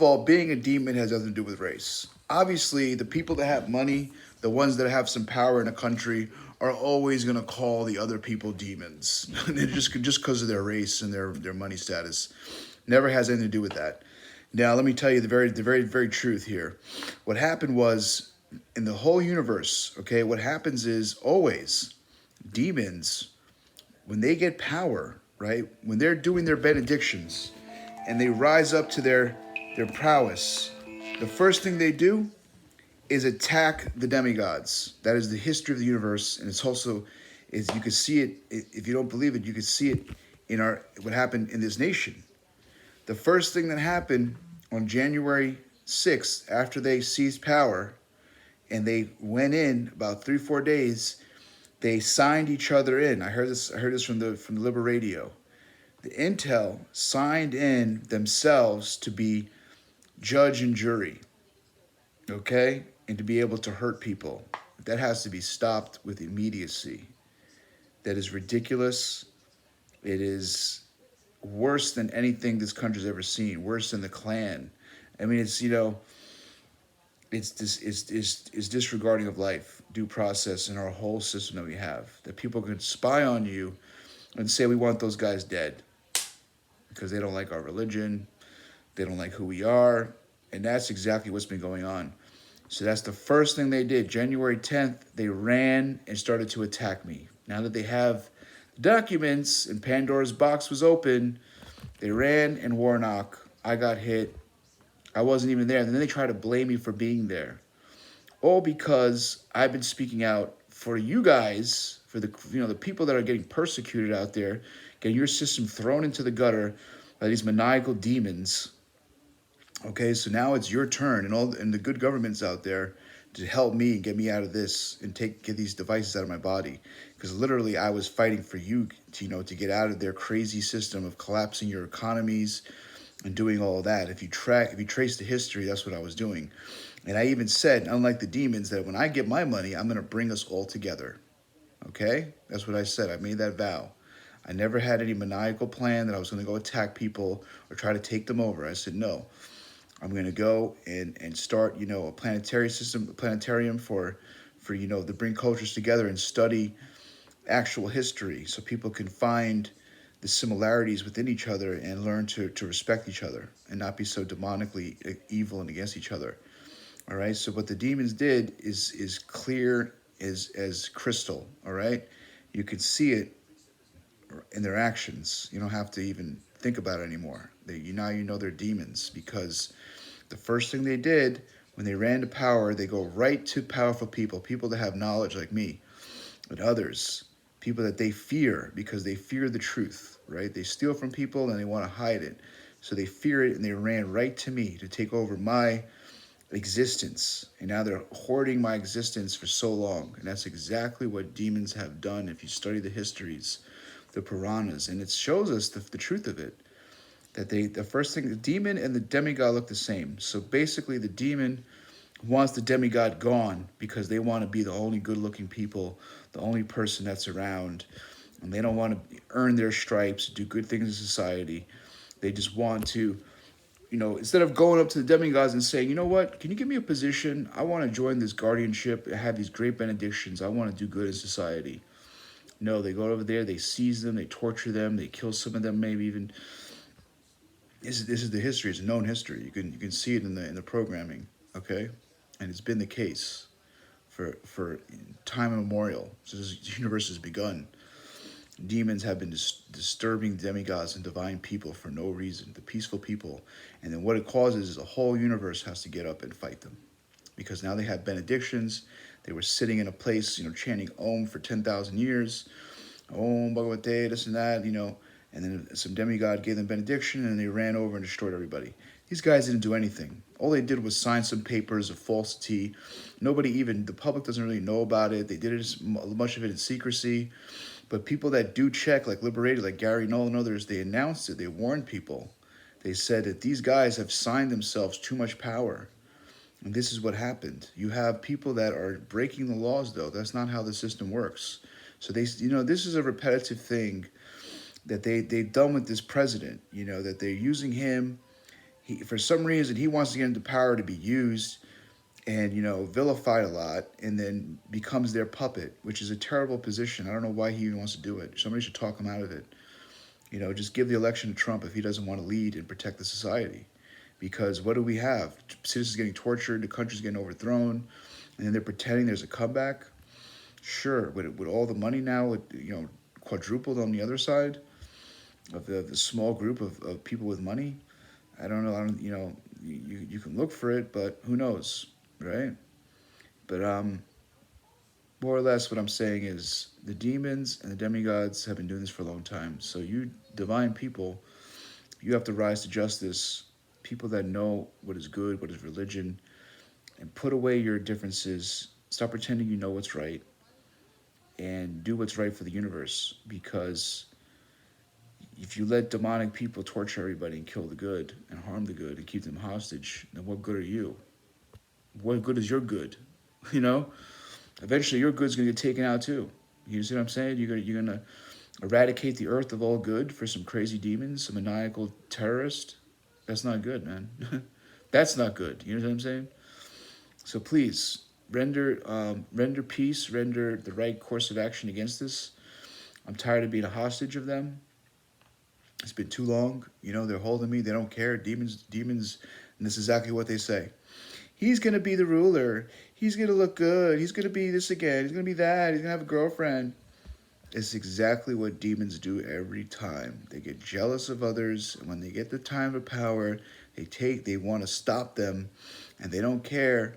of all, being a demon has nothing to do with race. Obviously, the people that have money, the ones that have some power in a country, are always going to call the other people demons. just because of their race and their money status. Never has anything to do with that. Now, let me tell you the very truth here. What happened was, in the whole universe, okay, what happens is always demons, when they get power, right, when they're doing their benedictions and they rise up to their prowess, the first thing they do is attack the demigods. That is the history of the universe, and it's also, is you can see it. If you don't believe it, you can see it in our what happened in this nation. The first thing that happened on January 6th, after they seized power, and they went in about 3 4 days, they signed each other in. I heard this from the Liberal Radio. The intel signed in themselves to be judge and jury, okay, and to be able to hurt people. That has to be stopped with immediacy. That is ridiculous. It is worse than anything this country's ever seen. Worse than the Klan. I mean, it's disregarding of life, due process, and our whole system that we have. That people can spy on you and say we want those guys dead because they don't like our religion, they don't like who we are, and that's exactly what's been going on. So that's the first thing they did. January 10th, they ran and started to attack me. Now that they have documents and Pandora's box was open, they ran and Warnock. I got hit. I wasn't even there. And then they tried to blame me for being there. All because I've been speaking out for you guys, for the people that are getting persecuted out there, getting your system thrown into the gutter by these maniacal demons. Okay, so now it's your turn, and the good governments out there to help me get me out of this and get these devices out of my body. Because literally, I was fighting for you, to get out of their crazy system of collapsing your economies and doing all of that. If you trace the history, that's what I was doing. And I even said, unlike the demons, that when I get my money, I'm going to bring us all together. Okay, that's what I said. I made that vow. I never had any maniacal plan that I was going to go attack people or try to take them over. I said no. I'm going to go and start, a planetarium for to bring cultures together and study actual history so people can find the similarities within each other and learn to respect each other and not be so demonically evil and against each other. All right. So what the demons did is clear as crystal. All right. You can see it in their actions. You don't have to even think about it anymore. Now you know they're demons because the first thing they did when they ran to power, they go right to powerful people that have knowledge like me and others, people that they fear because they fear the truth, right? They steal from people and they want to hide it. So they fear it and they ran right to me to take over my existence. And now they're hoarding my existence for so long. And that's exactly what demons have done if you study the histories, the Puranas. And it shows us the truth of it. That the first thing, the demon and the demigod look the same. So basically the demon wants the demigod gone because they want to be the only good-looking people, the only person that's around. And they don't want to earn their stripes, do good things in society. They just want to, instead of going up to the demigods and saying, you know what, can you give me a position? I want to join this guardianship, have these great benedictions. I want to do good in society. No, they go over there, they seize them, they torture them, they kill some of them, maybe even. This is the history. It's a known history. You can see it in the programming, okay, and it's been the case for time immemorial since the universe has begun. Demons have been disturbing demigods and divine people for no reason, the peaceful people, and then what it causes is the whole universe has to get up and fight them, because now they have benedictions. They were sitting in a place, chanting Om for 10,000 years, Om Bhagavate, this and that, and then some demigod gave them benediction, and they ran over and destroyed everybody. These guys didn't do anything. All they did was sign some papers of falsity. The public doesn't really know about it. They did much of it in secrecy. But people that do check, like Liberated, like Gary Null and others, they announced it. They warned people. They said that these guys have signed themselves too much power. And this is what happened. You have people that are breaking the laws, though. That's not how the system works. So this is a repetitive thing that they've done with this president, that they're using him For some reason, he wants to get into power to be used and, vilified a lot, and then becomes their puppet, which is a terrible position. I don't know why he even wants to do it. Somebody should talk him out of it. Just give the election to Trump if he doesn't want to lead and protect the society. Because what do we have? Citizens getting tortured, the country's getting overthrown, and then they're pretending there's a comeback. Sure, with all the money now, quadrupled on the other side of the small group of people with money. I don't know. I don't. You can look for it, but who knows, right? But more or less, what I'm saying is the demons and the demigods have been doing this for a long time. So you divine people, you have to rise to justice. People that know what is good, what is religion, and put away your differences. Stop pretending you know what's right, and do what's right for the universe. Because if you let demonic people torture everybody and kill the good and harm the good and keep them hostage, then what good are you? What good is your good? You know, eventually your good's gonna get taken out too. You see what I'm saying? You're gonna eradicate the earth of all good for some crazy demons, some maniacal terrorist. That's not good, man. That's not good. You know what I'm saying? So please render peace, render the right course of action against this. I'm tired of being a hostage of them. It's been too long. They're holding me. They don't care. Demons, and this is exactly what they say. He's going to be the ruler. He's going to look good. He's going to be this again. He's going to be that. He's going to have a girlfriend. It's exactly what demons do every time. They get jealous of others, and when they get the time of power, they want to stop them, and they don't care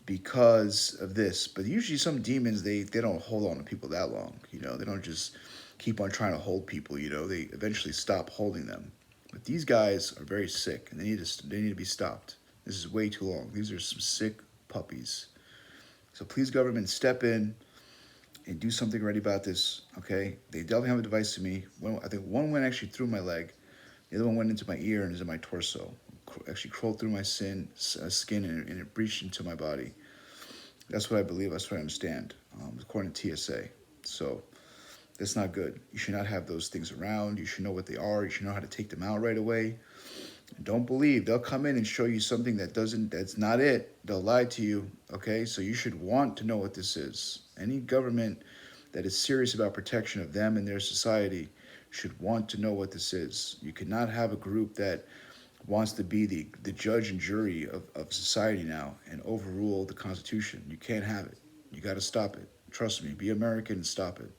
because of this. But usually some demons, they don't hold on to people that long. They don't just keep on trying to hold people. They eventually stop holding them. But these guys are very sick, and they need to be stopped. This is way too long. These are some sick puppies. So please, government, step in and do something right about this, okay? They definitely have a device to me. I think one went actually through my leg. The other one went into my ear and is in my torso. Actually crawled through my skin and it breached into my body. That's what I believe. That's what I understand, according to TSA. So that's not good. You should not have those things around. You should know what they are. You should know how to take them out right away. And don't believe. They'll come in and show you something that's not it. They'll lie to you, okay? So you should want to know what this is. Any government that is serious about protection of them and their society should want to know what this is. You cannot have a group that wants to be the judge and jury of society now and overrule the Constitution. You can't have it. You got to stop it. Trust me. Be American and stop it.